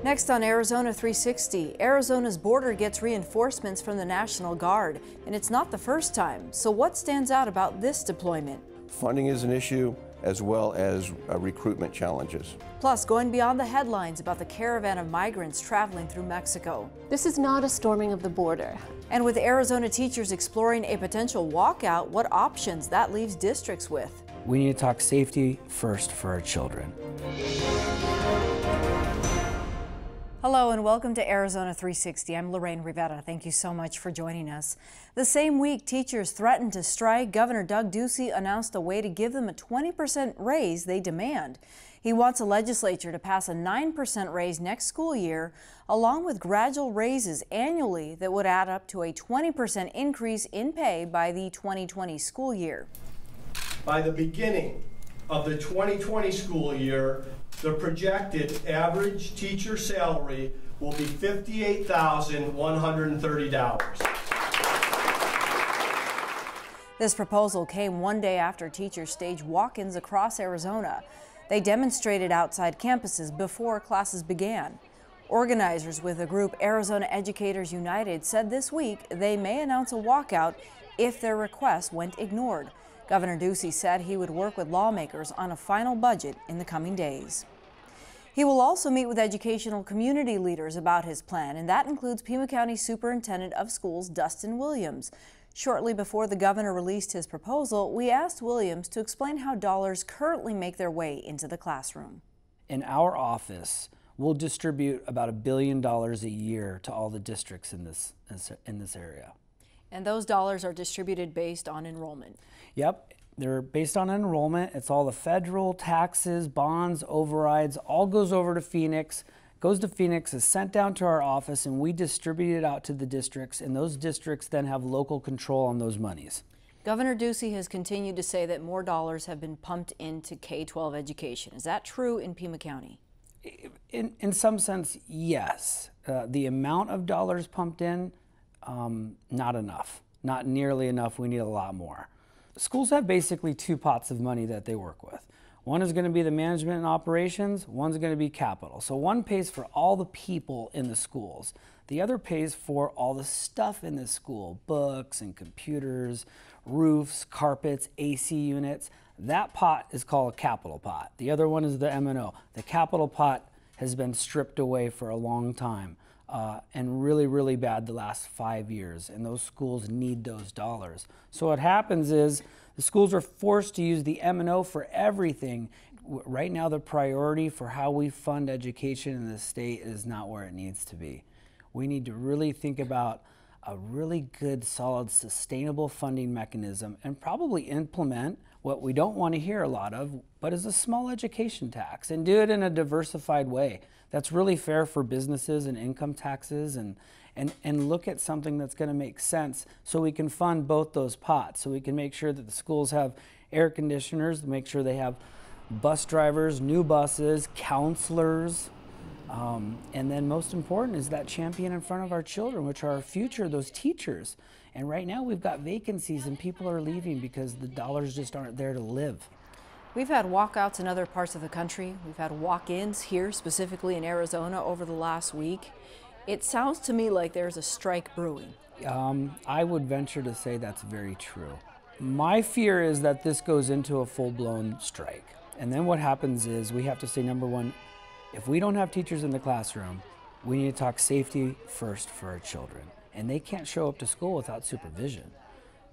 Next on Arizona 360, Arizona's border gets reinforcements from the National Guard, and it's not the first time. So what stands out about this deployment? Funding is an issue, as well as recruitment challenges. Plus, going beyond the headlines about the caravan of migrants traveling through Mexico. This is not a storming of the border. And with Arizona teachers exploring a potential walkout, what options that leaves districts with? We need to talk safety first for our children. Hello and welcome to Arizona 360. I'm Lorraine Rivera. Thank you so much for joining us. The same week teachers threatened to strike, Governor Doug Ducey announced a way to give them a 20% raise they demand. He wants the legislature to pass a 9% raise next school year, along with gradual raises annually that would add up to a 20% increase in pay by the 2020 school year. By the beginning of the 2020 school year, the projected average teacher salary will be $58,130. This proposal came one day after teachers staged walk-ins across Arizona. They demonstrated outside campuses before classes began. Organizers with the group Arizona Educators United said this week they may announce a walkout if their request went ignored. Governor Ducey said he would work with lawmakers on a final budget in the coming days. He will also meet with educational community leaders about his plan, and that includes Pima County Superintendent of Schools Dustin Williams. Shortly before the governor released his proposal, we asked Williams to explain how dollars currently make their way into the classroom. In our office, we'll distribute about $1 billion a year to all the districts in this area. And those dollars are distributed based on enrollment. Yep, they're based on enrollment. It's all the federal taxes, bonds, overrides, all goes over to Phoenix, goes to Phoenix, is sent down to our office, and we distribute it out to the districts, and those districts then have local control on those monies. Governor Ducey has continued to say that more dollars have been pumped into K-12 education. Is that true in Pima County? In some sense, yes. The amount of dollars pumped in, not enough. Not nearly enough. We need a lot more. Schools have basically two pots of money that they work with. One is going to be the management and operations, one's going to be capital. So one pays for all the people in the schools. The other pays for all the stuff in the school, books and computers, roofs, carpets, AC units. That pot is called a capital pot. The other one is the M&O. The capital pot has been stripped away for a long time. And really, really bad the last 5 years, and those schools need those dollars. So what happens is the schools are forced to use the M&O for everything. Right now, the priority for how we fund education in the state is not where it needs to be. We need to really think about a really good, solid, sustainable funding mechanism and probably implement what we don't want to hear a lot of, but is a small education tax, and do it in a diversified way. That's really fair for businesses and income taxes, and look at something that's going to make sense so we can fund both those pots, so we can make sure that the schools have air conditioners, make sure they have bus drivers, new buses, counselors, and then most important is that champion in front of our children, which are our future, those teachers. And right now we've got vacancies and people are leaving because the dollars just aren't there to live. We've had walkouts in other parts of the country. We've had walk-ins here, specifically in Arizona, over the last week. It sounds to me like there's a strike brewing. I would venture to say that's very true. My fear is that this goes into a full-blown strike. And then what happens is we have to say, number one, if we don't have teachers in the classroom, we need to talk safety first for our children. And they can't show up to school without supervision.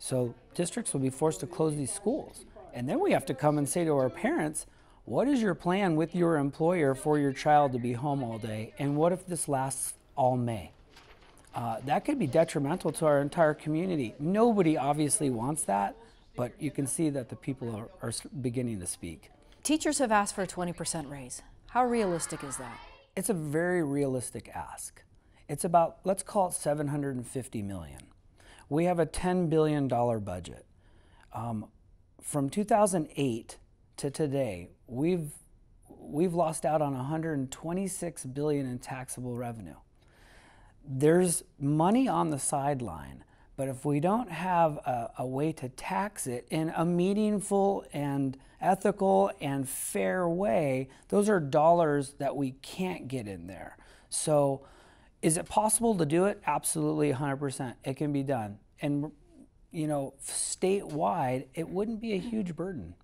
So districts will be forced to close these schools. And then we have to come and say to our parents, what is your plan with your employer for your child to be home all day? And what if this lasts all May? That could be detrimental to our entire community. Nobody obviously wants that, but you can see that the people are beginning to speak. Teachers have asked for a 20% raise. How realistic is that? It's a very realistic ask. It's about, let's call it $750 million. We have a $10 billion budget. From 2008 to today, we've lost out on $126 billion in taxable revenue. There's money on the sideline, but if we don't have a way to tax it in a meaningful and ethical and fair way, those are dollars that we can't get in there. So is it possible to do it? Absolutely, 100%. It can be done. And, you know, statewide, it wouldn't be a huge burden.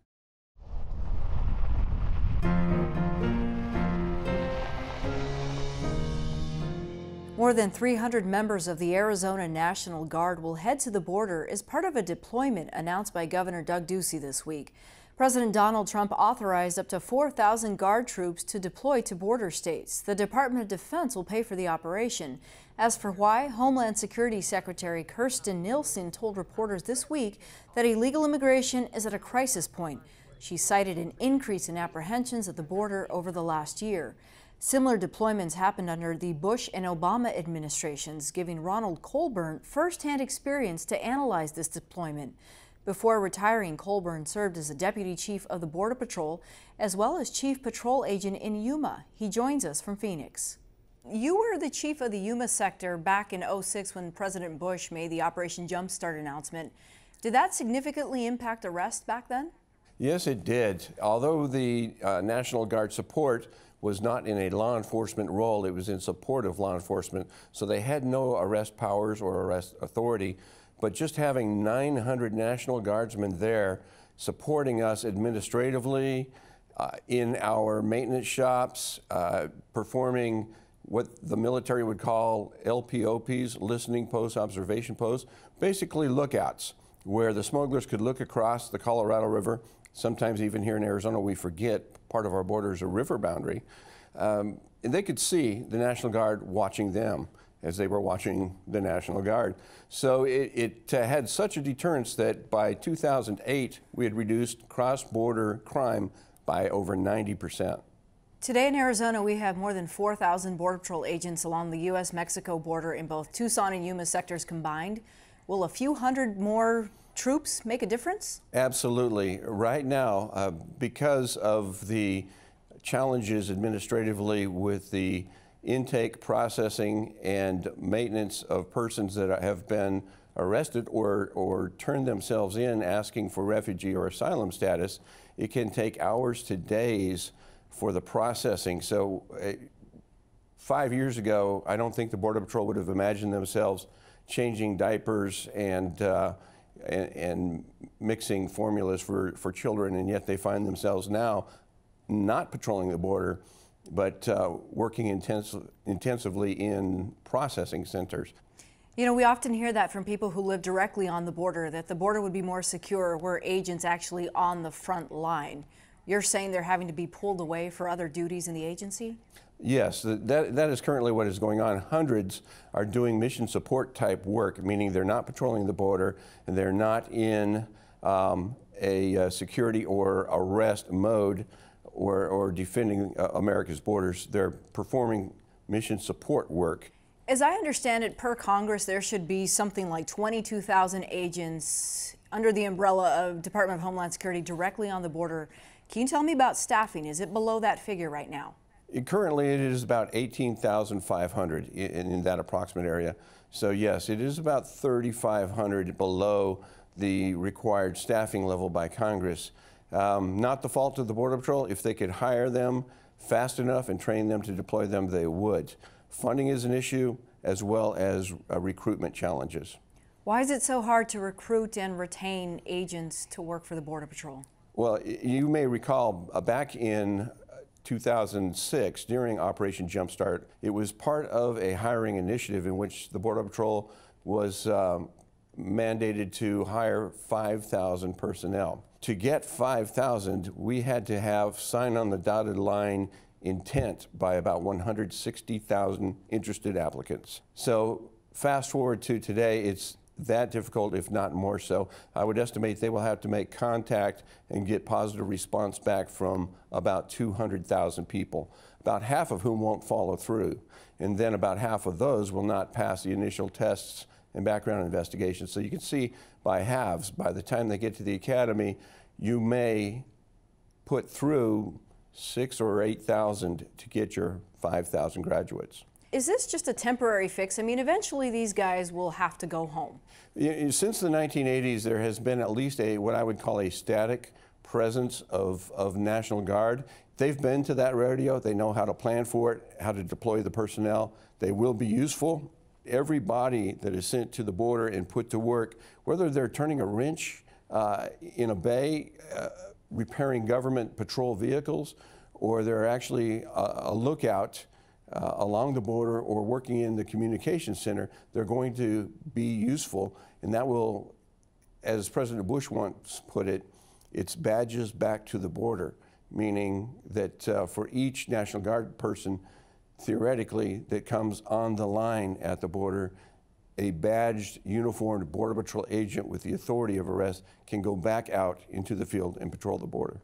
More than 300 members of the Arizona National Guard will head to the border as part of a deployment announced by Governor Doug Ducey this week. President Donald Trump authorized up to 4,000 Guard troops to deploy to border states. The Department of Defense will pay for the operation. As for why, Homeland Security Secretary Kirstjen Nielsen told reporters this week that illegal immigration is at a crisis point. She cited an increase in apprehensions at the border over the last year. Similar deployments happened under the Bush and Obama administrations, giving Ronald Colburn first-hand experience to analyze this deployment. Before retiring, Colburn served as the Deputy Chief of the Border Patrol, as well as Chief Patrol Agent in Yuma. He joins us from Phoenix. You were the chief of the Yuma sector back in '06 when President Bush made the Operation Jumpstart announcement. Did that significantly impact arrests back then? Yes, it did. Although the National Guard support was not in a law enforcement role, it was in support of law enforcement, so they had no arrest powers or arrest authority. But just having 900 National Guardsmen there supporting us administratively, in our maintenance shops, performing what the military would call LPOPs, listening posts, observation posts, basically lookouts, where the smugglers could look across the Colorado River. Sometimes even here in Arizona, we forget part of our border is a river boundary. And they could see the National Guard watching them as they were watching the National Guard. So it had such a deterrence that by 2008, we had reduced cross-border crime by over 90%. Today in Arizona, we have more than 4,000 Border Patrol agents along the U.S.-Mexico border in both Tucson and Yuma sectors combined. Will a few hundred more troops make a difference? Absolutely. Right now, because of the challenges administratively with the intake, processing, and maintenance of persons that have been arrested or turned themselves in asking for refugee or asylum status, it can take hours to days for the processing. So 5 years ago, I don't think the Border Patrol would have imagined themselves changing diapers and mixing formulas for children, and yet they find themselves now not patrolling the border, but working intensively in processing centers. You know, we often hear that from people who live directly on the border, that the border would be more secure were agents actually on the front line. You're saying they're having to be pulled away for other duties in the agency? Yes, that is currently what is going on. Hundreds are doing mission support type work, meaning they're not patrolling the border and they're not in a security or arrest mode or defending America's borders. They're performing mission support work. As I understand it, per Congress, there should be something like 22,000 agents under the umbrella of Department of Homeland Security directly on the border. Can you tell me about staffing? Is it below that figure right now? Currently, it is about 18,500 in that approximate area. So yes, it is about 3,500 below the required staffing level by Congress. Not the fault of the Border Patrol. If they could hire them fast enough and train them to deploy them, they would. Funding is an issue, as well as recruitment challenges. Why is it so hard to recruit and retain agents to work for the Border Patrol? Well, you may recall back in 2006, during Operation Jumpstart, it was part of a hiring initiative in which the Border Patrol was mandated to hire 5,000 personnel. To get 5,000, we had to have sign on the dotted line intent by about 160,000 interested applicants. So fast forward to today, it's that difficult, if not more so. I would estimate they will have to make contact and get positive response back from about 200,000 people, about half of whom won't follow through. And then about half of those will not pass the initial tests and background investigations. So you can see by halves, by the time they get to the academy, you may put through 6,000 or 8,000 to get your 5,000 graduates. Is this just a temporary fix? I mean, eventually these guys will have to go home. Since the 1980s, there has been at least what I would call a static presence of National Guard. They've been to that rodeo. They know how to plan for it, how to deploy the personnel. They will be useful. Every body that is sent to the border and put to work, whether they're turning a wrench in a bay, repairing government patrol vehicles, or they're actually a lookout along the border or working in the communications center, they're going to be useful. And that will, as President Bush once put it, it's badges back to the border, meaning that for each National Guard person, theoretically, that comes on the line at the border, a badged, uniformed Border Patrol agent with the authority of arrest can go back out into the field and patrol the border.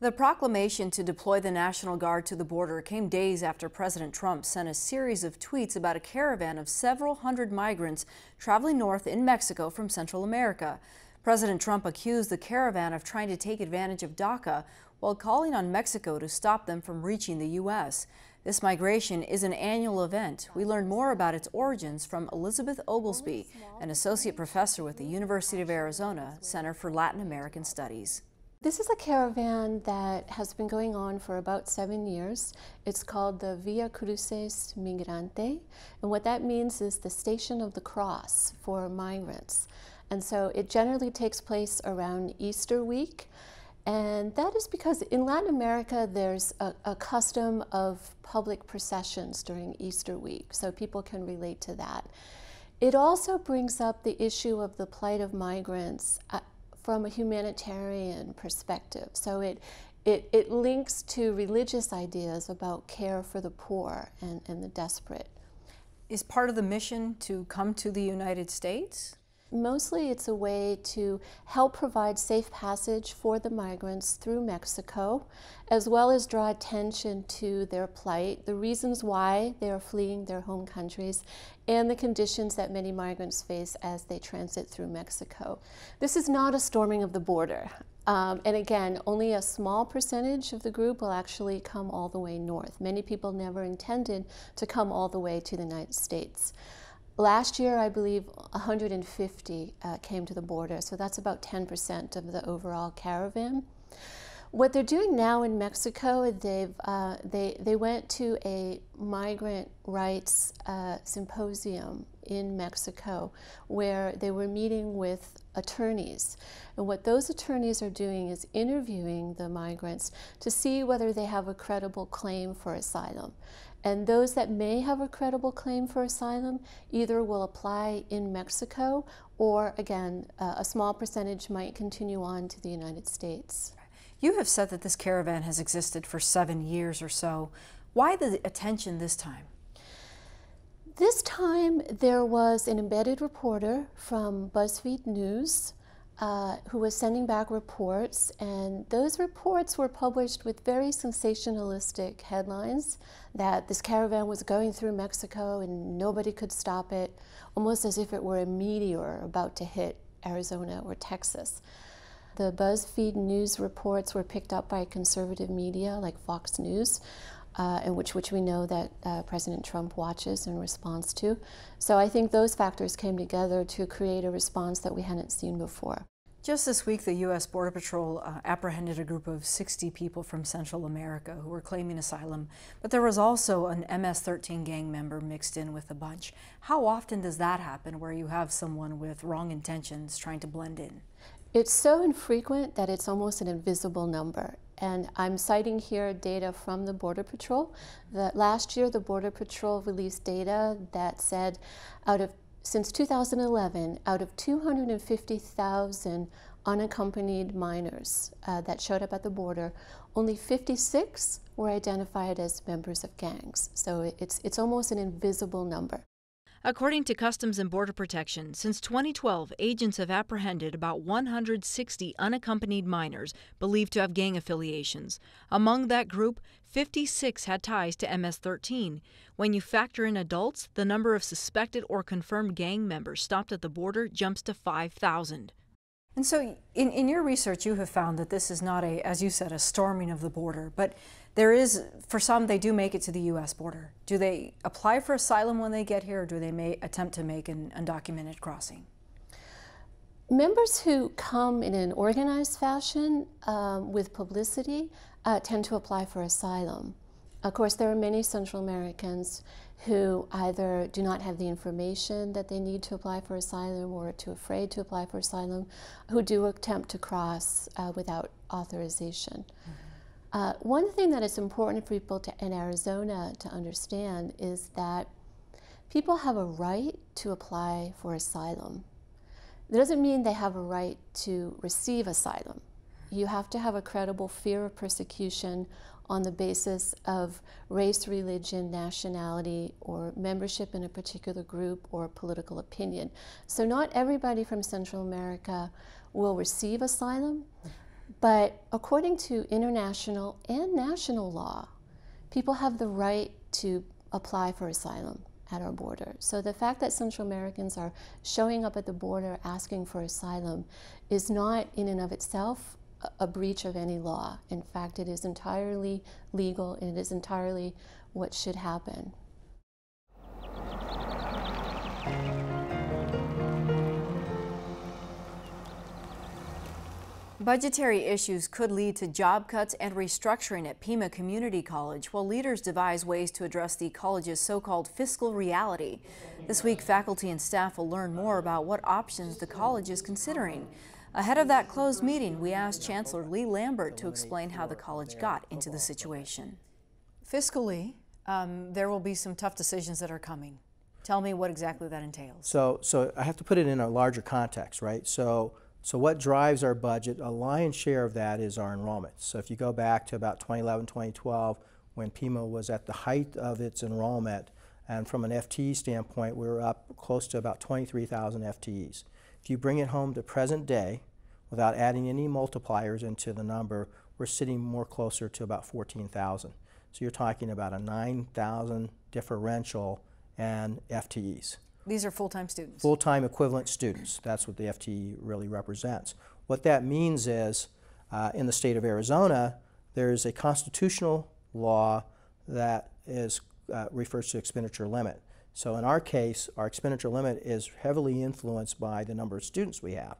The proclamation to deploy the National Guard to the border came days after President Trump sent a series of tweets about a caravan of several hundred migrants traveling north in Mexico from Central America. President Trump accused the caravan of trying to take advantage of DACA while calling on Mexico to stop them from reaching the U.S. This migration is an annual event. We learned more about its origins from Elizabeth Oglesby, an associate professor with the University of Arizona Center for Latin American Studies. This is a caravan that has been going on for about 7 years. It's called the Via Cruces Migrante, and what that means is the Station of the Cross for migrants. And so it generally takes place around Easter week. And that is because in Latin America, there's a custom of public processions during Easter week, so people can relate to that. It also brings up the issue of the plight of migrants from a humanitarian perspective. So it links to religious ideas about care for the poor and the desperate. Is part of the mission to come to the United States? Mostly it's a way to help provide safe passage for the migrants through Mexico, as well as draw attention to their plight, the reasons why they are fleeing their home countries, and the conditions that many migrants face as they transit through Mexico. This is not a storming of the border. And again, only a small percentage of the group will actually come all the way north. Many people never intended to come all the way to the United States. Last year, I believe 150 came to the border, so that's about 10% of the overall caravan. What they're doing now in Mexico, they went to a migrant rights symposium in Mexico where they were meeting with attorneys. And what those attorneys are doing is interviewing the migrants to see whether they have a credible claim for asylum. And those that may have a credible claim for asylum either will apply in Mexico or, again, a small percentage might continue on to the United States. You have said that this caravan has existed for 7 years or so. Why the attention this time? This time there was an embedded reporter from BuzzFeed News who was sending back reports, and those reports were published with very sensationalistic headlines that this caravan was going through Mexico and nobody could stop it, almost as if it were a meteor about to hit Arizona or Texas. The BuzzFeed News reports were picked up by conservative media like Fox News, in which we know that President Trump watches and responds to. So I think those factors came together to create a response that we hadn't seen before. Just this week, the U.S. Border Patrol apprehended a group of 60 people from Central America who were claiming asylum, but there was also an MS-13 gang member mixed in with a bunch. How often does that happen, where you have someone with wrong intentions trying to blend in? It's so infrequent that it's almost an invisible number. And I'm citing here data from the Border Patrol. That last year, the Border Patrol released data that said since 2011, out of 250,000 unaccompanied minors that showed up at the border, only 56 were identified as members of gangs. So it's almost an invisible number. According to Customs and Border Protection, since 2012, agents have apprehended about 160 unaccompanied minors believed to have gang affiliations. Among that group, 56 had ties to MS-13. When you factor in adults, the number of suspected or confirmed gang members stopped at the border jumps to 5,000. And so in your research, you have found that this is not as you said, a storming of the border, but there is, for some, they do make it to the U.S. border. Do they apply for asylum when they get here, or do they attempt to make an undocumented crossing? Members who come in an organized fashion with publicity tend to apply for asylum. Of course, there are many Central Americans who either do not have the information that they need to apply for asylum or are too afraid to apply for asylum, who do attempt to cross without authorization. One thing that is important for people in Arizona to understand is that people have a right to apply for asylum. That doesn't mean they have a right to receive asylum. You have to have a credible fear of persecution on the basis of race, religion, nationality, or membership in a particular group or political opinion. So not everybody from Central America will receive asylum, but according to international and national law, people have the right to apply for asylum at our border. So the fact that Central Americans are showing up at the border asking for asylum is not in and of itself a breach of any law. In fact, it is entirely legal and it is entirely what should happen. Budgetary issues could lead to job cuts and restructuring at Pima Community College, while leaders devise ways to address the college's so-called fiscal reality. This week, faculty and staff will learn more about what options the college is considering. Ahead of that closed meeting, we asked Chancellor Lee Lambert to explain how the college got into the situation. Fiscally, there will be some tough decisions that are coming. Tell me what exactly that entails. So I have to put it in a larger context, right? So what drives our budget, a lion's share of that is our enrollment. So if you go back to about 2011, 2012, when Pima was at the height of its enrollment, and from an FTE standpoint, we were up close to about 23,000 FTEs. If you bring it home to present day, without adding any multipliers into the number, we're sitting more closer to about 14,000. So you're talking about a 9,000 differential and FTEs. These are full-time students? Full-time equivalent students. That's what the FTE really represents. What that means is, in the state of Arizona, there's a constitutional law that is refers to expenditure limit. So in our case, our expenditure limit is heavily influenced by the number of students we have.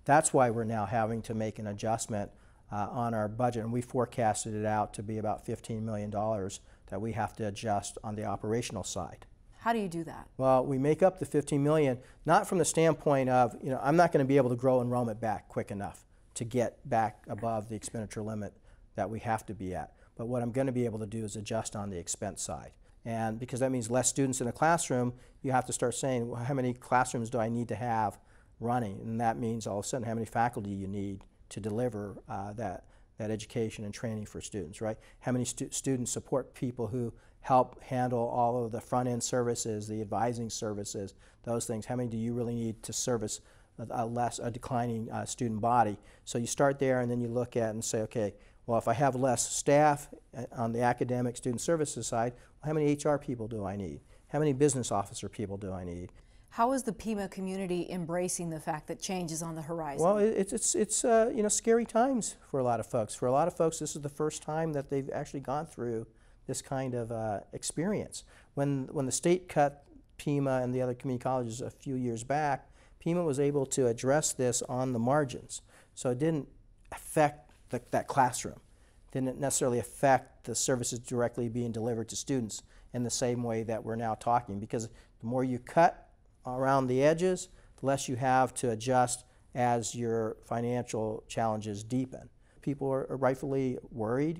That's why we're now having to make an adjustment on our budget, and we forecasted it out to be about $15 million that we have to adjust on the operational side. How do you do that? Well, we make up the $15 million, not from the standpoint of, I'm not going to be able to grow enrollment back quick enough to get back above the expenditure limit that we have to be at. But what I'm going to be able to do is adjust on the expense side. And because that means less students in a classroom, you have to start saying, well, how many classrooms do I need to have running? And that means all of a sudden how many faculty you need to deliver that education and training for students, right? How many student support people who help handle all of the front-end services, the advising services, those things. How many do you really need to service a declining student body? So you start there and then you look at and say, okay, well, if I have less staff on the academic student services side, how many HR people do I need? How many business officer people do I need? How is the Pima community embracing the fact that change is on the horizon? Well, it's scary times for a lot of folks. For a lot of folks, this is the first time that they've actually gone through this kind of experience. When the state cut Pima and the other community colleges a few years back, Pima was able to address this on the margins. So it didn't affect that classroom. It didn't necessarily affect the services directly being delivered to students in the same way that we're now talking, because the more you cut around the edges, the less you have to adjust as your financial challenges deepen. People are rightfully worried,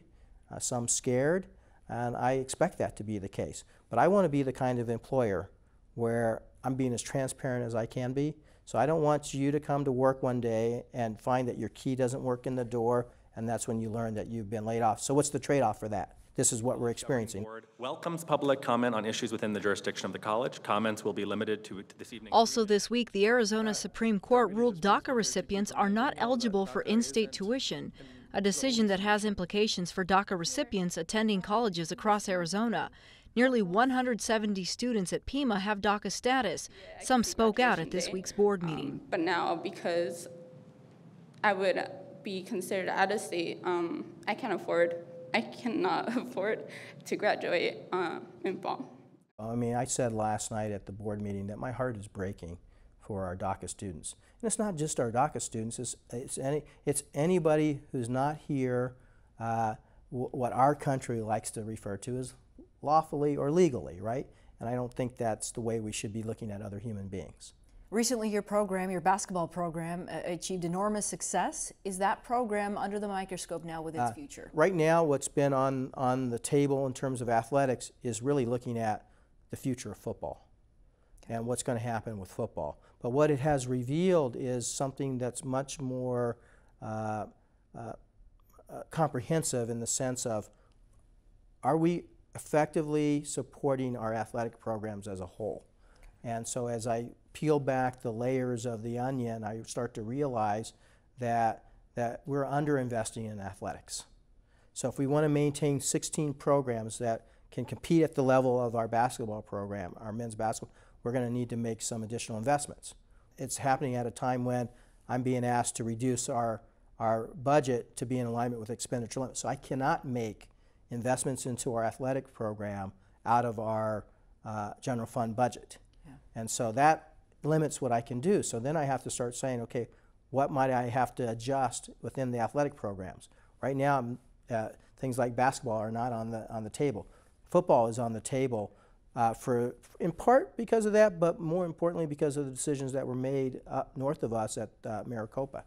some scared, and I expect that to be the case. But I want to be the kind of employer where I'm being as transparent as I can be. So I don't want you to come to work one day and find that your key doesn't work in the door, and that's when you learn that you've been laid off. So what's the trade-off for that? This is what we're experiencing. Board welcomes public comment on issues within the jurisdiction of the college. Comments will be limited to this evening. Also this week, the Arizona Supreme Court ruled DACA recipients are not eligible for in-state tuition, a decision that has implications for DACA recipients attending colleges across Arizona. Nearly 170 students at Pima have DACA status. Some spoke out at this week's board meeting. But now, because I would be considered out of state, I cannot afford to graduate in fall. I mean, I said last night at the board meeting that my heart is breaking for our DACA students. And it's not just our DACA students, it's anybody who's not here, what our country likes to refer to as lawfully or legally, right? And I don't think that's the way we should be looking at other human beings. Recently, your program, your basketball program, achieved enormous success. Is that program under the microscope now with its future? Right now, what's been on the table in terms of athletics is really looking at the future of football and what's going to happen with football. But what it has revealed is something that's much more comprehensive in the sense of, are we effectively supporting our athletic programs as a whole? And so as I peel back the layers of the onion, I start to realize that we're underinvesting in athletics. So if we want to maintain 16 programs that can compete at the level of our basketball program, our men's basketball, we're going to need to make some additional investments. It's happening at a time when I'm being asked to reduce our budget to be in alignment with expenditure limits. So I cannot make investments into our athletic program out of our general fund budget. Yeah. And so that limits what I can do. So then I have to start saying, okay, what might I have to adjust within the athletic programs? Right now, things like basketball are not on the table. Football is on the table in part because of that, but more importantly because of the decisions that were made up north of us at Maricopa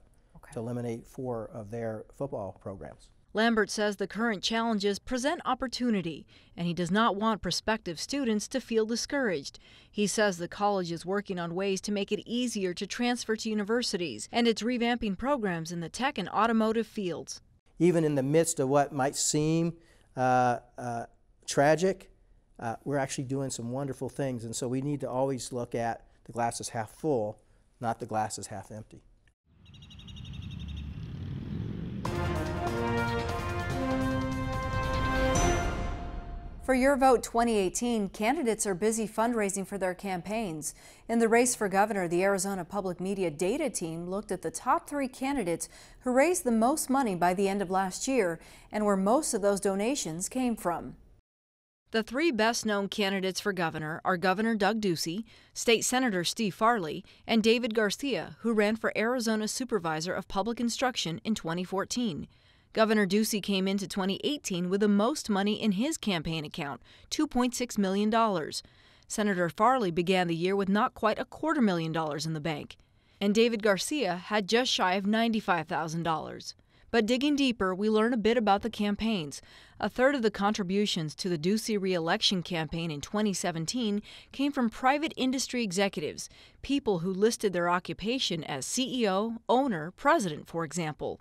to eliminate 4 of their football programs. Lambert says the current challenges present opportunity, and he does not want prospective students to feel discouraged. He says the college is working on ways to make it easier to transfer to universities, and it's revamping programs in the tech and automotive fields. Even in the midst of what might seem tragic, we're actually doing some wonderful things, and so we need to always look at the glass is half full, not the glass is half empty. For Your Vote 2018, candidates are busy fundraising for their campaigns. In the race for governor, the Arizona Public Media Data Team looked at the top 3 candidates who raised the most money by the end of last year and where most of those donations came from. The 3 best-known candidates for governor are Governor Doug Ducey, State Senator Steve Farley, and David Garcia, who ran for Arizona Supervisor of Public Instruction in 2014. Governor Ducey came into 2018 with the most money in his campaign account, $2.6 million. Senator Farley began the year with not quite $250,000 in the bank. And David Garcia had just shy of $95,000. But digging deeper, we learn a bit about the campaigns. A third of the contributions to the Ducey re-election campaign in 2017 came from private industry executives, people who listed their occupation as CEO, owner, president, for example.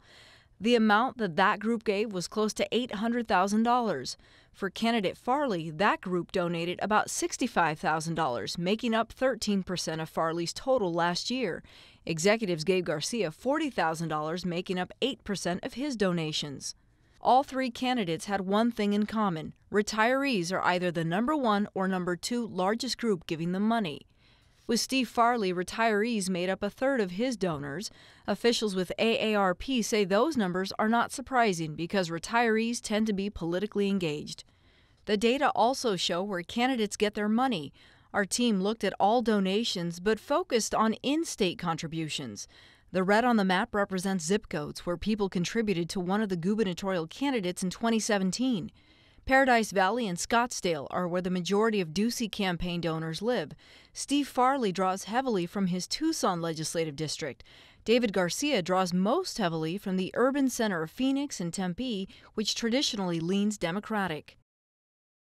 The amount that group gave was close to $800,000. For candidate Farley, that group donated about $65,000, making up 13% of Farley's total last year. Executives gave Garcia $40,000, making up 8% of his donations. All 3 candidates had one thing in common. Retirees are either the number 1 or number 2 largest group giving them money. With Steve Farley, retirees made up a third of his donors. Officials with AARP say those numbers are not surprising because retirees tend to be politically engaged. The data also show where candidates get their money. Our team looked at all donations but focused on in-state contributions. The red on the map represents zip codes where people contributed to one of the gubernatorial candidates in 2017. Paradise Valley and Scottsdale are where the majority of Ducey campaign donors live. Steve Farley draws heavily from his Tucson legislative district. David Garcia draws most heavily from the urban center of Phoenix and Tempe, which traditionally leans Democratic.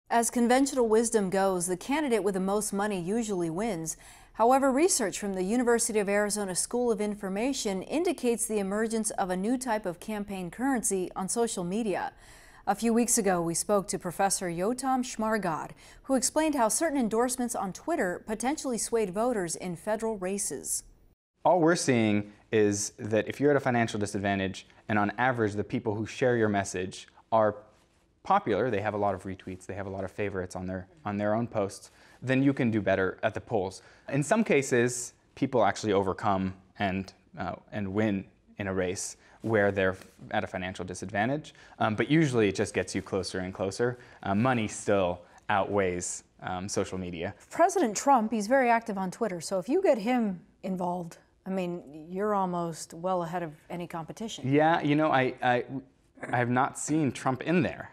As conventional wisdom goes, the candidate with the most money usually wins. However, research from the University of Arizona School of Information indicates the emergence of a new type of campaign currency on social media. A few weeks ago, we spoke to Professor Yotam Shmargad, who explained how certain endorsements on Twitter potentially swayed voters in federal races. All we're seeing is that if you're at a financial disadvantage, and on average the people who share your message are popular, they have a lot of retweets, they have a lot of favorites on their own posts, then you can do better at the polls. In some cases, people actually overcome and win in a race where they're at a financial disadvantage, but usually it just gets you closer and closer. Money still outweighs social media. President Trump, he's very active on Twitter, so if you get him involved. I mean, you're almost well ahead of any competition. Yeah, you know, I have not seen Trump in there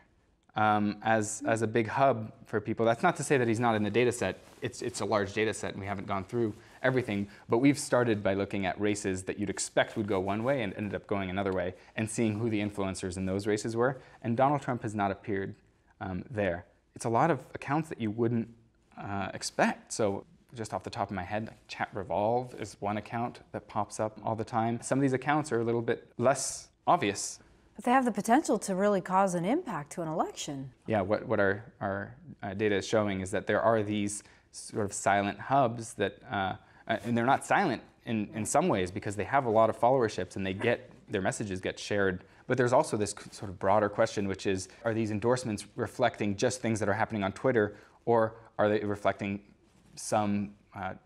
as a big hub for people. That's not to say that he's not in the data set. It's a large data set and we haven't gone through everything, but we've started by looking at races that you'd expect would go one way and ended up going another way, and seeing who the influencers in those races were, and Donald Trump has not appeared there. It's a lot of accounts that you wouldn't expect. So just off the top of my head, like Chat Revolve is one account that pops up all the time. Some of these accounts are a little bit less obvious. But they have the potential to really cause an impact to an election. Yeah, what our data is showing is that there are these sort of silent hubs that, and they're not silent in some ways because they have a lot of followerships and their messages get shared. But there's also this sort of broader question, which is, are these endorsements reflecting just things that are happening on Twitter, or are they reflecting some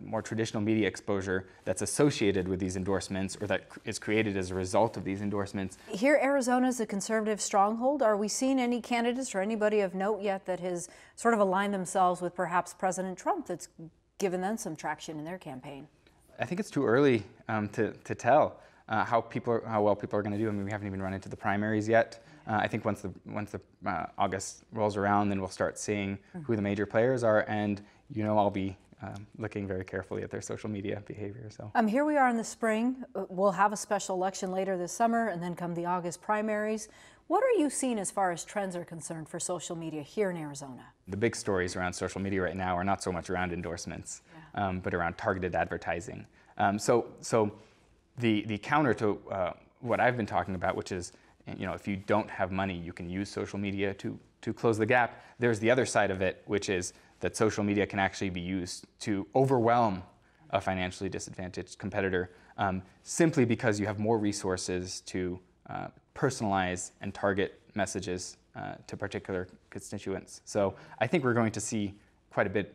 more traditional media exposure that's associated with these endorsements or that is created as a result of these endorsements? Here, Arizona is a conservative stronghold. Are we seeing any candidates or anybody of note yet that has sort of aligned themselves with perhaps President Trump that's given them some traction in their campaign? I think it's too early to tell how well people are going to do. I mean, we haven't even run into the primaries yet. I think once the August rolls around, then we'll start seeing who the major players are, and you know, I'll be looking very carefully at their social media behavior. So here we are in the spring. We'll have a special election later this summer, and then come the August primaries. What are you seeing as far as trends are concerned for social media here in Arizona? The big stories around social media right now are not so much around endorsements, but around targeted advertising. So the counter to what I've been talking about, which is, you know, if you don't have money, you can use social media to close the gap. There's the other side of it, which is that social media can actually be used to overwhelm a financially disadvantaged competitor simply because you have more resources to personalize and target messages to particular constituents. So I think we're going to see quite a bit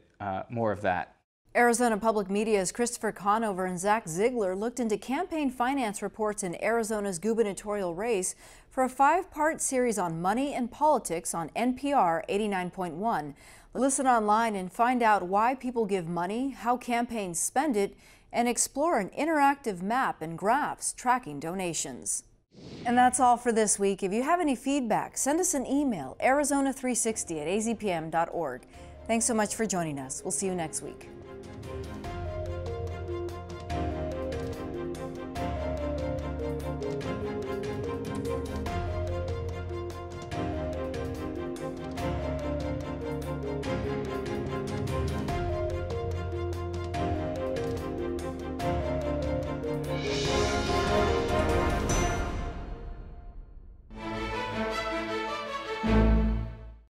more of that. Arizona Public Media's Christopher Conover and Zach Ziegler looked into campaign finance reports in Arizona's gubernatorial race for a 5-part series on money and politics on NPR 89.1. Listen online and find out why people give money, how campaigns spend it, and explore an interactive map and graphs tracking donations. And that's all for this week. If you have any feedback, send us an email, arizona360@azpm.org. Thanks so much for joining us. We'll see you next week.